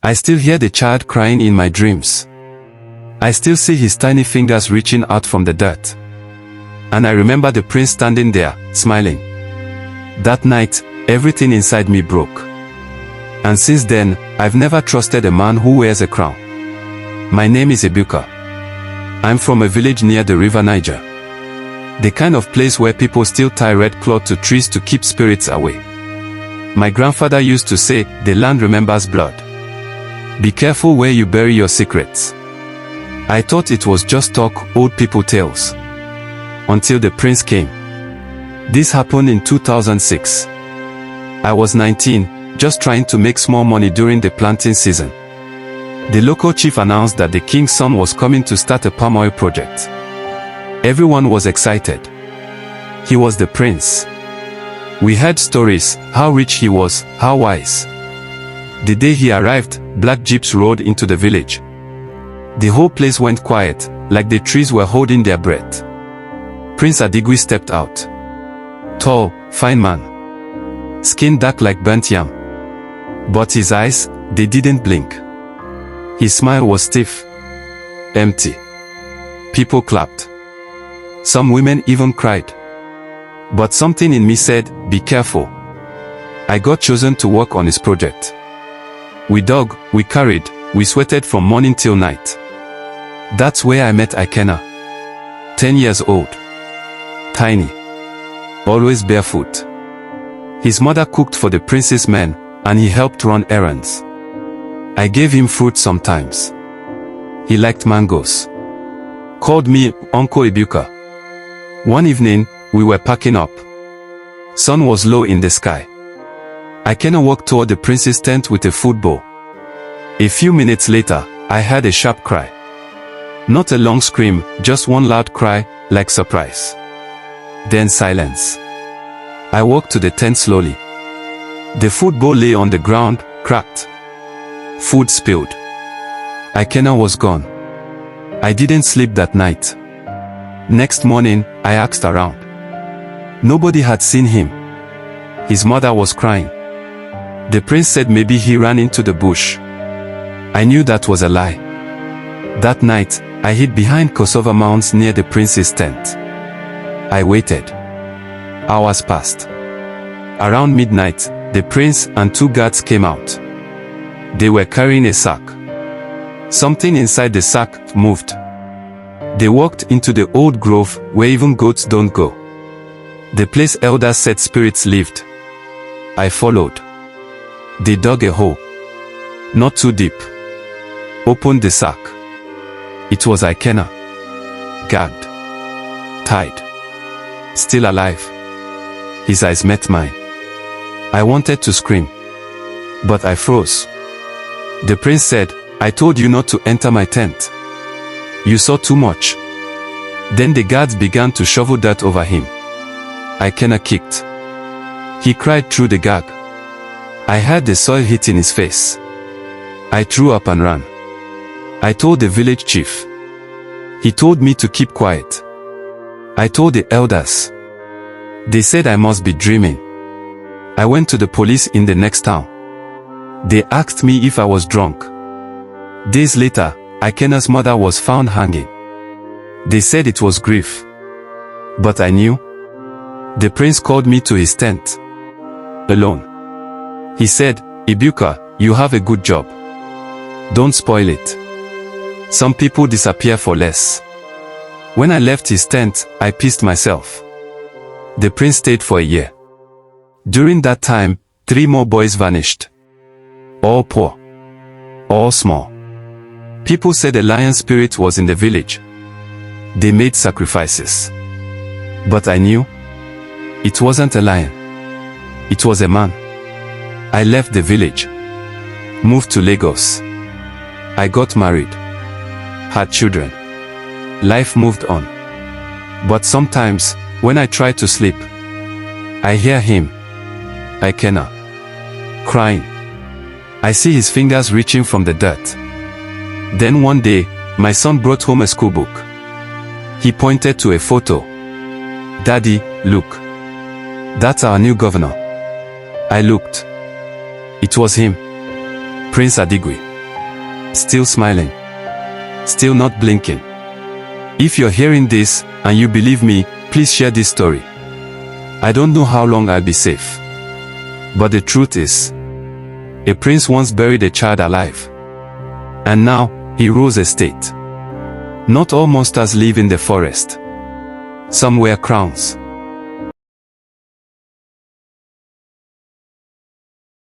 I still hear the child crying in my dreams. I still see his tiny fingers reaching out from the dirt. And I remember the prince standing there, smiling. That night, everything inside me broke. And since then, I've never trusted a man who wears a crown. My name is Ikenna. I'm from a village near the river Niger. The kind of place where people still tie red cloth to trees to keep spirits away. My grandfather used to say, the land remembers blood. Be careful where you bury your secrets. I thought it was just talk, old people tales. Until the prince came. This happened in 2006. I was 19, just trying to make small money during the planting season. The local chief announced that the king's son was coming to start a palm oil project. Everyone was excited. He was the prince. We heard stories, how rich he was, how wise. The day he arrived, black jeeps rode into the village. The whole place went quiet, like the trees were holding their breath. Prince Adigwe stepped out. Tall, fine man. Skin dark like burnt yam. But his eyes, they didn't blink. His smile was stiff. Empty. People clapped. Some women even cried. But something in me said, be careful. I got chosen to work on his project. We dug, we carried, we sweated from morning till night. That's where I met Ikenna. 10 years old. Tiny. Always barefoot. His mother cooked for the prince's men, and he helped run errands. I gave him fruit sometimes. He liked mangoes. Called me Uncle Ikenna. One evening, we were packing up. Sun was low in the sky. Ikenna walked toward the prince's tent with a food bowl. A few minutes later, I heard a sharp cry. Not a long scream, just one loud cry, like surprise. Then silence. I walked to the tent slowly. The food bowl lay on the ground, cracked. Food spilled. Ikenna was gone. I didn't sleep that night. Next morning, I asked around. Nobody had seen him. His mother was crying. The prince said maybe he ran into the bush. I knew that was a lie. That night, I hid behind cassava mounds near the prince's tent. I waited. Hours passed. Around midnight, the prince and 2 guards came out. They were carrying a sack. Something inside the sack moved. They walked into the old grove where even goats don't go. The place elders said spirits lived. I followed. They dug a hole. Not too deep. Opened the sack. It was Ikenna. Gagged. Tied. Still alive. His eyes met mine. I wanted to scream. But I froze. The prince said, I told you not to enter my tent. You saw too much. Then the guards began to shovel dirt over him. Ikenna kicked. He cried through the gag. I heard the soil hitting his face. I threw up and ran. I told the village chief. He told me to keep quiet. I told the elders. They said I must be dreaming. I went to the police in the next town. They asked me if I was drunk. Days later, Ikenna's mother was found hanging. They said it was grief. But I knew. The prince called me to his tent. Alone. He said, Ikenna, you have a good job. Don't spoil it. Some people disappear for less. When I left his tent, I pissed myself. The prince stayed for a year. During that time, 3 more boys vanished. All poor. All small. People said a lion spirit was in the village. They made sacrifices. But I knew. It wasn't a lion. It was a man. I left the village. Moved to Lagos. I got married. Had children. Life moved on. But sometimes, when I try to sleep, I hear him, Ikenna, crying. I see his fingers reaching from the dirt. Then one day, my son brought home a school book. He pointed to a photo. Daddy, look. That's our new governor. I looked. It was him. Prince Adigwe. Still smiling. Still not blinking. If you're hearing this, and you believe me, please share this story. I don't know how long I'll be safe. But the truth is, a prince once buried a child alive. And now, he rules a state. Not all monsters live in the forest. Some wear crowns.